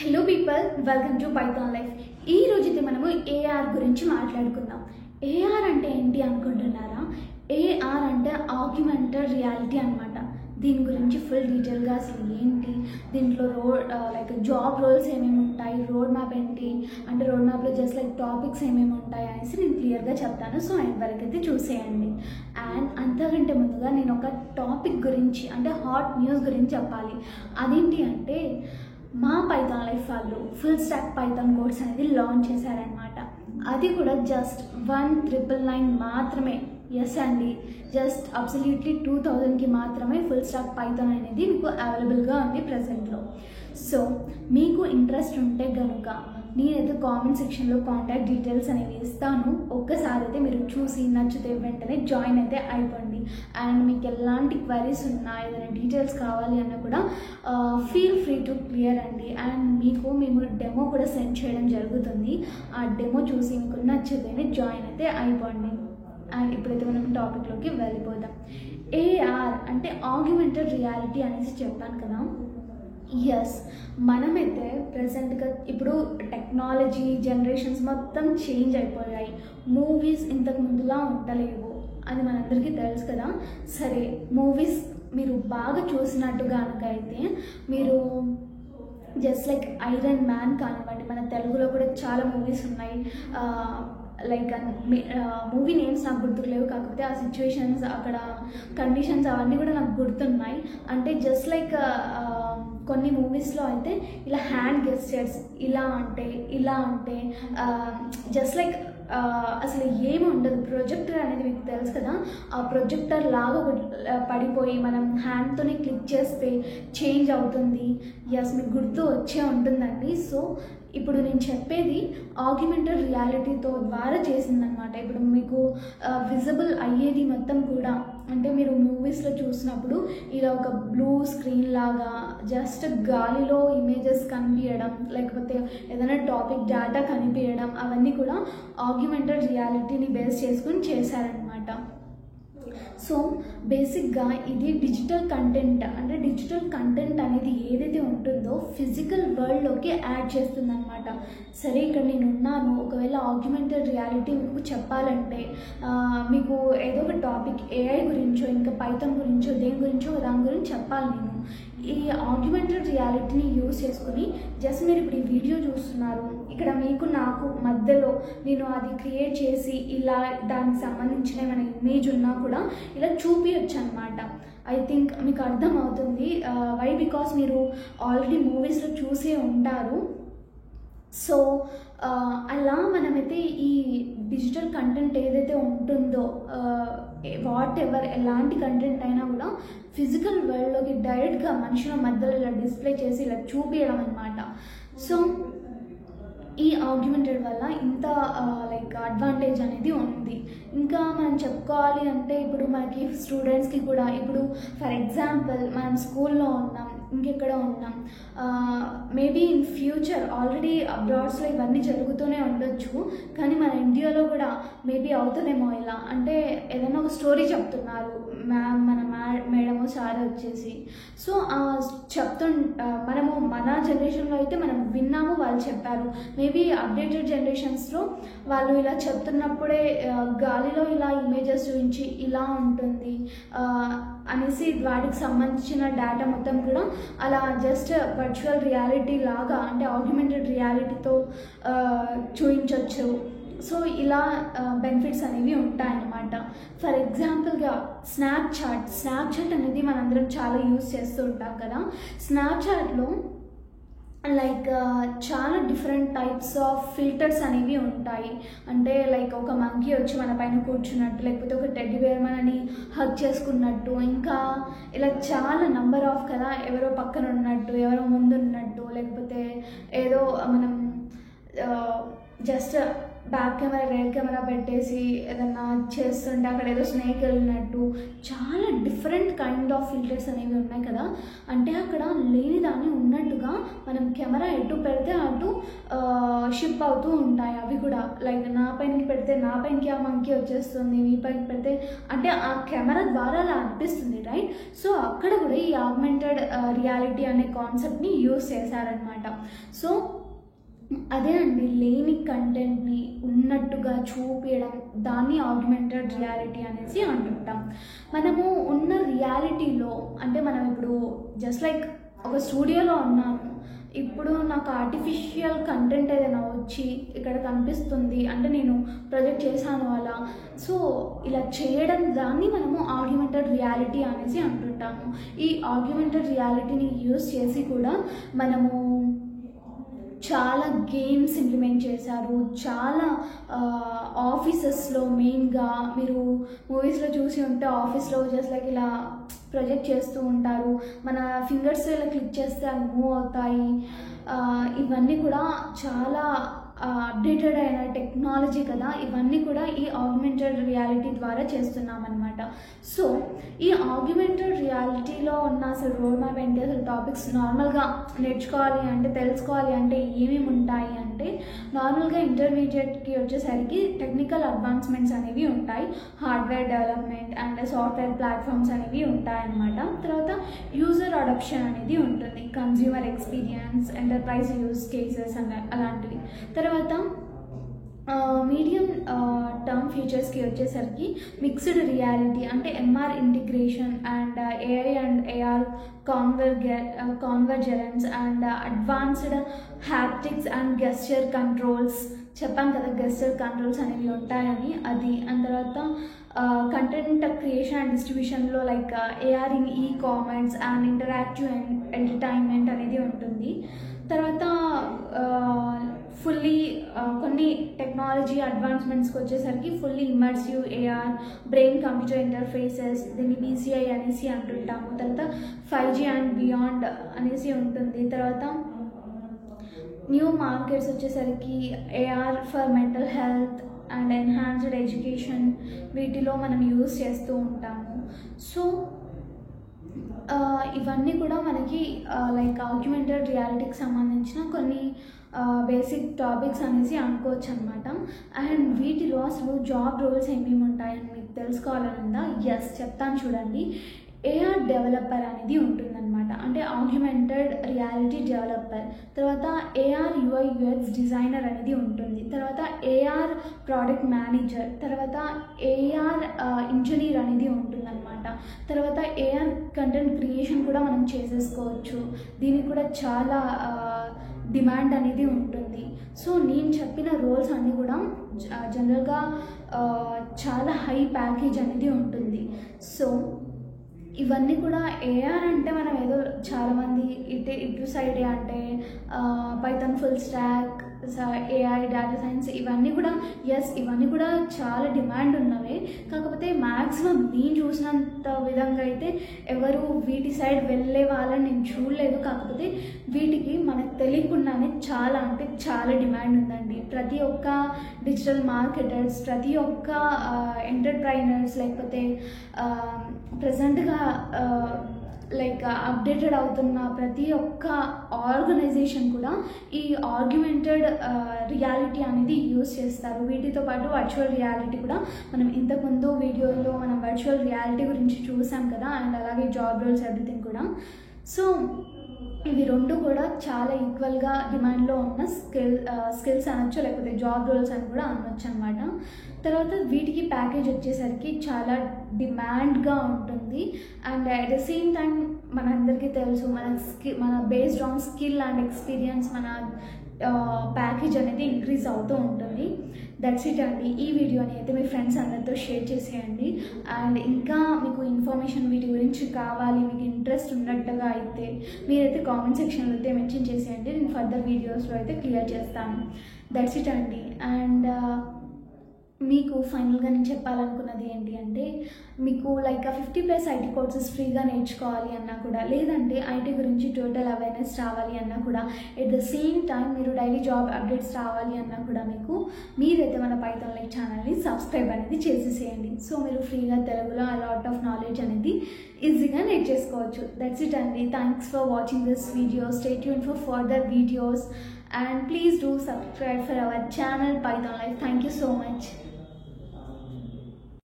Hello people, welcome to Python life. ఈ రోజైతే మనము ఏఆర్ గురించి మాట్లాడుకుందాం. ఏఆర్ అంటే ఏంటి అనుకుంటున్నారా? ఏఆర్ అంటే ఆగ్మెంటెడ్ రియాలిటీ అనమాట. దీని గురించి ఫుల్ డీటెయిల్గా అసలు ఏంటి, దీంట్లో లైక్ జాబ్ రోల్స్ ఏమేమి ఉంటాయి, రోడ్ మ్యాప్ ఏంటి అంటే రోడ్ మ్యాప్లో జస్ట్ లైక్ టాపిక్స్ ఏమేమి ఉంటాయి అనేసి నేను క్లియర్గా చెప్తాను. సో ఎండ్ వరకు అయితే చూసేయండి. అండ్ అంతకంటే ముందుగా నేను ఒక టాపిక్ గురించి అంటే హాట్ న్యూస్ గురించి చెప్పాలి. అదేంటి అంటే మా పైథాన్ లైఫ్ వాళ్ళు ఫుల్ స్టాక్ పైథాన్ కోర్స్ అనేది లాంచ్ చేశారనమాట. అది కూడా జస్ట్ 1999 మాత్రమే. ఎస్ అండి, జస్ట్ అబ్సల్యూట్లీ 2000కి మాత్రమే ఫుల్ స్టాక్ పైథాన్ అనేది మీకు అవైలబుల్గా ఉంది ప్రజెంట్లో. సో మీకు ఇంట్రెస్ట్ ఉంటే కనుక నేనైతే కామెంట్ సెక్షన్లో కాంటాక్ట్ డీటెయిల్స్ అనేవి ఇస్తాను. ఒక్కసారి అయితే మీరు చూసి నచ్చితే వెంటనే జాయిన్ అయితే అయిపోండి. అండ్ మీకు ఎలాంటి క్వైరీస్ ఉన్నా, ఏదైనా డీటెయిల్స్ కావాలి అన్నా కూడా ఫీల్ ఫ్రీ టు క్లియర్ అండి. అండ్ మేము డెమో కూడా సెండ్ చేయడం జరుగుతుంది. ఆ డెమో చూసి మీకు నచ్చితేనే జాయిన్ అయితే అయిపోండి. అండ్ ఇప్పుడైతే మనం టాపిక్లోకి వెళ్ళిపోదాం. ఏఆర్ అంటే ఆగ్మెంటెడ్ రియాలిటీ అనేసి చెప్పాను కదా. ఎస్, మనమైతే ప్రజెంట్గా ఇప్పుడు టెక్నాలజీ జనరేషన్స్ మొత్తం చేంజ్ అయిపోయాయి. మూవీస్ ఇంతకు ముందులా ఉండలేవు, అది మనందరికీ తెలుసు కదా. సరే, మూవీస్ మీరు బాగా చూసినట్టు కనుక అయితే మీరు జస్ట్ లైక్ ఐరన్ మ్యాన్ కానివ్వండి, మన తెలుగులో కూడా చాలా మూవీస్ ఉన్నాయి. లైక్ మూవీ నేమ్స్ నాకు గుర్తుకులేవు, కాకపోతే ఆ సిచ్యువేషన్స్, అక్కడ కండిషన్స్ అవన్నీ కూడా నాకు గుర్తున్నాయి. అంటే జస్ట్ లైక్ కొన్ని మూవీస్లో అయితే ఇలా హ్యాండ్ గెస్చర్స్ ఇలా అంటే జస్ట్ లైక్ అసలు ఏమి ఉండదు. ప్రొజెక్టర్ అనేది మీకు తెలుసు కదా, ఆ ప్రొజెక్టర్ లాగా పడిపోయి మనం హ్యాండ్తోనే క్లిక్ చేస్తే చేంజ్ అవుతుంది. ఎస్, మీకు గుర్తు వచ్చే ఉంటుందండి. సో ఇప్పుడు నేను చెప్పేది ఆగ్మెంటెడ్ రియాలిటీతో ద్వారా చేసిందనమాట. ఇప్పుడు మీకు విజిబుల్ అయ్యేది మొత్తం కూడా అంటే మీరు మూవీస్లో చూసినప్పుడు ఇలా ఒక బ్లూ స్క్రీన్ లాగా జస్ట్ గాలిలో ఇమేజెస్ కనిపించడం, లేకపోతే ఏదైనా టాపిక్ డేటా కనిపించడం, అవన్నీ కూడా ఆగ్మెంటెడ్ రియాలిటీని బేస్ చేసుకుని చేశారనమాట. సో బేసిక్గా ఇది డిజిటల్ కంటెంట్ అంటే డిజిటల్ కంటెంట్ అనేది ఏదైతే ఉంటుందో ఫిజికల్ వరల్డ్లోకి యాడ్ చేస్తుంది అనమాట. సరే, ఇక్కడ నేను ఉన్నాను, ఒకవేళ ఆగ్మెంటెడ్ రియాలిటీ మీకు చెప్పాలంటే మీకు ఏదో ఒక టాపిక్ ఏఐ గురించో ఇంకా పైథాన్ గురించో దేని గురించో దాని గురించి చెప్పాలి. నేను ఈ ఆగ్మెంటెడ్ రియాలిటీని యూజ్ చేసుకుని జస్ట్ మీరు ఇప్పుడు ఈ వీడియో చూస్తున్నారు, ఇక్కడ మీకు నాకు మధ్యలో నేను అది క్రియేట్ చేసి ఇలా దానికి సంబంధించిన ఏమైనా ఇమేజ్ ఉన్నా కూడా ఇలా చూపించచ్చు అనమాట. ఐ థింక్ మీకు అర్థమవుతుంది వై, బికాస్ మీరు ఆల్రెడీ మూవీస్లో చూసే ఉంటారు. సో అలా మనమైతే ఈ డిజిటల్ కంటెంట్ ఏదైతే ఉంటుందో వాట్ ఎవర్ ఎలాంటి కంటెంట్ అయినా కూడా ఫిజికల్ వరల్డ్లోకి డైరెక్ట్గా మనుషుల మధ్యలో ఇలా డిస్ప్లే చేసి ఇలా చూపించడం అనమాట. సో ఈ ఆగ్మెంటెడ్ వల్ల ఇంత లైక్ అడ్వాంటేజ్ అనేది ఉంది. ఇంకా మనం చెప్పుకోవాలి అంటే ఇప్పుడు మనకి స్టూడెంట్స్కి కూడా ఇప్పుడు ఫర్ ఎగ్జాంపుల్ మనం స్కూల్లో ఉన్నాం, ఇంకెక్కడ ఉన్నాం, మేబీ ఇన్ ఫ్యూచర్ ఆల్రెడీ అబ్రాడ్స్లో ఇవన్నీ జరుగుతూనే ఉండొచ్చు, కానీ మన ఇండియాలో కూడా మేబీ అవుతుందేమో. ఇలా అంటే ఏదైనా ఒక స్టోరీ చెప్తున్నారు మన మేడము సార్ వచ్చేసి, సో మనము మన జనరేషన్లో అయితే మనం విన్నాము, వాళ్ళు చెప్పారు. మేబీ అప్డేటెడ్ జనరేషన్స్లో వాళ్ళు ఇలా చెప్తున్నప్పుడే గాలిలో ఇలా ఇమేజెస్ చూపించి ఇలా ఉంటుంది అనేసి వాటికి సంబంధించిన డేటా మొత్తం కూడా అలా జస్ట్ వర్చువల్ రియాలిటీ లాగా అంటే ఆగ్మెంటెడ్ రియాలిటీతో చూపించవచ్చు. సో ఇలా బెనిఫిట్స్ అనేవి ఉంటాయన్నమాట. ఫర్ ఎగ్జాంపుల్గా స్నాప్చాట్ అనేది మనందరం చాలా యూజ్ చేస్తూ ఉంటాం కదా. స్నాప్చాట్లో లైక్ చాలా డిఫరెంట్ టైప్స్ ఆఫ్ ఫిల్టర్స్ అనేవి ఉంటాయి. అంటే లైక్ ఒక మంకీ వచ్చి మన పైన కూర్చున్నట్టు, లేకపోతే ఒక టెడ్డీ బేర్ మనని హగ్ చేసుకున్నట్టు, ఇంకా ఇలా చాలా నంబర్ ఆఫ్ కదా, ఎవరో పక్కన ఉన్నట్టు, ఎవరో ముందు ఉన్నట్టు, లేకపోతే ఏదో మనం just back camera rear camera పెట్టేసి ఏదన్నా చేస్తుంటే అక్కడ ఏదో స్నేక్ వెళ్ళినట్టు చాలా డిఫరెంట్ కైండ్ ఆఫ్ ఫిల్టర్స్ అనేవి ఉన్నాయి కదా. అంటే అక్కడ లేని దాన్ని ఉన్నట్టుగా మనం కెమెరా ఎటు పెడితే అటు షిప్ అవుతూ ఉంటాయి. అవి కూడా లైక్ నా పైనకి పెడితే నా పైనకి ఆ మంకీ వచ్చేస్తుంది, మీ పైకి పెడితే అంటే ఆ కెమెరా ద్వారా అలా అనిపిస్తుంది, రైట్. సో అక్కడ కూడా ఈ ఆగ్మెంటెడ్ రియాలిటీ అనే కాన్సెప్ట్ని యూజ్ చేశారనమాట. సో అదే అండి, లేని కంటెంట్ని ఉన్నట్టుగా చూపించడం, దాన్ని ఆగ్మెంటెడ్ రియాలిటీ అనేసి అంటుంటాం. మనము ఉన్న రియాలిటీలో అంటే మనం ఇప్పుడు జస్ట్ లైక్ ఒక స్టూడియోలో ఉన్నాము, ఇప్పుడు నాకు ఆర్టిఫిషియల్ కంటెంట్ ఏదైనా వచ్చి ఇక్కడ కనిపిస్తుంది అంటే నేను ప్రొజెక్ట్ చేశాను అలా. సో ఇలా చేయడం దాన్ని మనము ఆగ్మెంటెడ్ రియాలిటీ అనేసి అంటుంటాము. ఈ ఆగ్మెంటెడ్ రియాలిటీని యూజ్ చేసి కూడా మనము చాలా గేమ్స్ ఇంప్లిమెంట్ చేశారు. చాలా ఆఫీసెస్లో మెయిన్గా మీరు మూవీస్లో చూసి ఉంటే ఆఫీస్లో జస్ట్ లైక్ ఇలా ప్రొజెక్ట్ చేస్తూ ఉంటారు, మన ఫింగర్స్ ఇలా క్లిక్ చేస్తే అవి మూవ్ అవుతాయి. ఇవన్నీ కూడా చాలా అప్డేటెడ్ అయిన టెక్నాలజీ కదా. ఇవన్నీ కూడా ఈ ఆగ్మెంటెడ్ రియాలిటీ ద్వారా చేస్తున్నాం అనమాట. సో ఈ ఆగ్మెంటెడ్ రియాలిటీలో ఉన్న అసలు రోడ్ మ్యాప్ ఏంటి, అసలు టాపిక్స్ నార్మల్గా నేర్చుకోవాలి అంటే తెలుసుకోవాలి అంటే ఏమేమి ఉంటాయి అంటే, నార్మల్గా ఇంటర్మీడియట్కి వచ్చేసరికి టెక్నికల్ అడ్వాన్స్మెంట్స్ అనేవి ఉంటాయి, hardware development and software platforms అనేవి ఉంటాయన్నమాట. తర్వాత యూజర్ అడాప్షన్ అనేది ఉంటుంది, consumer experience, enterprise use cases అలాంటివి. తర్వాత మీడియం టర్మ్ ఫీచర్స్కి వచ్చేసరికి మిక్స్డ్ రియాలిటీ అంటే MR integration and AI and AR convergence and advanced haptics and gesture controls. చెప్పాం కదా గెస్చర్ కంట్రోల్స్ అనేవి ఉంటాయని, అది. అండ్ తర్వాత కంటెంట్ క్రియేషన్ అండ్ డిస్ట్రిబ్యూషన్లో like AR in ecommerce and interactive entertainment అనేది ఉంటుంది. తర్వాత ఫుల్లీ కొన్ని టెక్నాలజీ అడ్వాన్స్మెంట్స్కి వచ్చేసరికి fully immersive AR, brain computer interfaces, దీన్ని బీసీఐ అనేసి అంటుంటాము. తర్వాత 5G అండ్ బియాండ్ అనేసి ఉంటుంది. తర్వాత న్యూ మార్కెట్స్ వచ్చేసరికి AR for mental health and enhanced education, వీటిలో మనం యూజ్ చేస్తూ ఉంటాము. సో ఇవన్నీ కూడా మనకి లైక్ ఆగ్మెంటెడ్ రియాలిటీకి సంబంధించిన కొన్ని బేసిక్ టాపిక్స్ అనేసి అనుకోవచ్చు అనమాట. అండ్ వీటిలో అసలు జాబ్ రోల్స్ ఏమేమి ఉంటాయని మీకు తెలుసుకోవాలనుందా? ఎస్, చెప్తాను చూడండి. ఏఆర్ డెవలపర్ అనేది ఉంటుందన్నమాట, అంటే ఆగ్మెంటెడ్ రియాలిటీ డెవలపర్. తర్వాత ఏఆర్ యూఐ యూఎక్స్ డిజైనర్ అనేది ఉంటుంది. తర్వాత ఏఆర్ ప్రోడక్ట్ మేనేజర్. తర్వాత ఏఆర్ ఇంజనీర్ అనేది ఉంటుందన్నమాట. తర్వాత ఏఆర్ కంటెంట్ క్రియేషన్ కూడా మనం చేసేసుకోవచ్చు, దీనికి కూడా చాలా డిమాండ్ అనేది ఉంటుంది. సో నేను చెప్పిన రోల్స్ అన్నీ కూడా జనరల్గా చాలా హై ప్యాకేజ్ అనేది ఉంటుంది. సో ఇవన్నీ కూడా ఏఆర్ అంటే మనం ఏదో చాలామంది ఇటు సైడే అంటే Python full stock, AI, data science, ఇవన్నీ కూడా ఎస్, ఇవన్నీ కూడా చాలా డిమాండ్ ఉన్నవే. కాకపోతే మ్యాక్సిమం నేను చూసినంత విధంగా అయితే ఎవరు వీటి సైడ్ వెళ్ళే వాళ్ళని నేను చూడలేదు. కాకపోతే వీటికి మనకు తెలియకుండానే చాలా అంటే చాలా డిమాండ్ ఉందండి. ప్రతి ఒక్క డిజిటల్ మార్కెటర్స్, ప్రతి ఒక్క ఎంటర్ప్రైనర్స్, లేకపోతే ప్రజెంట్గా లైక్ అప్డేటెడ్ అవుతున్న ప్రతి ఒక్క ఆర్గనైజేషన్ కూడా ఈ ఆగ్మెంటెడ్ రియాలిటీ అనేది యూజ్ చేస్తారు. వీటితో పాటు వర్చువల్ రియాలిటీ కూడా మనం ఇంతకుముందు వీడియోలో మనం వర్చువల్ రియాలిటీ గురించి చూసాం కదా, అండ్ అలాగే జాబ్ రోల్స్ ఎవ్రీథింగ్ కూడా. సో ఇవి రెండు కూడా చాలా ఈక్వల్గా డిమాండ్లో ఉన్న స్కిల్స్ అనొచ్చు, లేకపోతే జాబ్ రోల్స్ అని కూడా అనొచ్చు అనమాట. తర్వాత వీటికి ప్యాకేజ్ వచ్చేసరికి చాలా డిమాండ్గా ఉంటుంది. And at the same time మనందరికీ తెలుసు మన based on skill and experience మన ప్యాకేజ్ అనేది ఇంక్రీజ్ అవుతూ ఉంటుంది. దట్స్ ఇట్ అండి. ఈ వీడియోని అయితే మీ ఫ్రెండ్స్ అందరితో షేర్ చేసేయండి. అండ్ ఇంకా మీకు ఇన్ఫర్మేషన్ వీటి గురించి కావాలి, మీకు ఇంట్రెస్ట్ ఉన్నట్టుగా అయితే మీరైతే కామెంట్ సెక్షన్లో అయితే మెన్షన్ చేసేయండి. నేను ఫర్దర్ వీడియోస్లో అయితే క్లియర్ చేస్తాను. దట్స్ ఇట్ అండి. అండ్ మీకు ఫైనల్గా నేను చెప్పాలనుకున్నది ఏంటి అంటే, మీకు లైక్ 50+ ఐటీ కోర్సెస్ ఫ్రీగా నేర్చుకోవాలి అన్నా కూడా, లేదంటే ఐటీ గురించి టోటల్ అవేర్నెస్ రావాలి అన్నా కూడా, ఎట్ ద సేమ్ టైం మీరు డైలీ జాబ్ అప్డేట్స్ రావాలి అన్నా కూడా మీరైతే మన పైథాన్ లైఫ్ ఛానల్ని సబ్స్క్రైబ్ అనేది చేసేసేయండి. సో మీరు ఫ్రీగా తెలుగులో ఆ లాట్ ఆఫ్ నాలెడ్జ్ అనేది ఈజీగా నేర్చేసుకోవచ్చు. దట్స్ ఇట్ అండి. Thanks for watching this video. Stay tune for further videos and please do subscribe for our channel Python Life. Thank you so much.